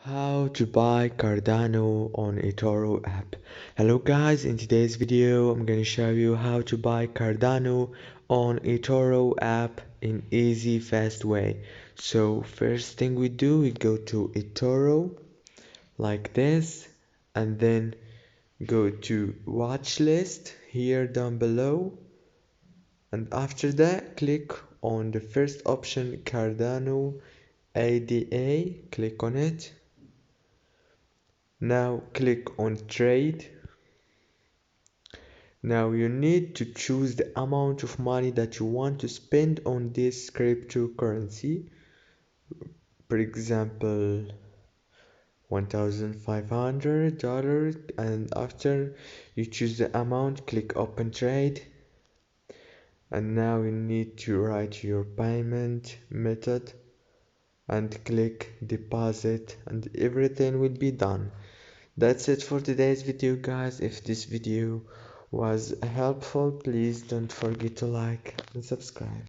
How to buy Cardano on Etoro app. Hello guys, in today's video I'm going to show you how to buy Cardano on Etoro app in easy fast way. So first thing we do, we go to Etoro like this, and then go to watch list here down below, and after that click on the first option, Cardano ADA, click on it. Now click on trade. Now you need to choose the amount of money that you want to spend on this cryptocurrency. For example, $1,500, and after you choose the amount, click open trade. And now you need to write your payment method and click deposit, and everything will be done. That's it for today's video guys. If this video was helpful, please don't forget to like and subscribe.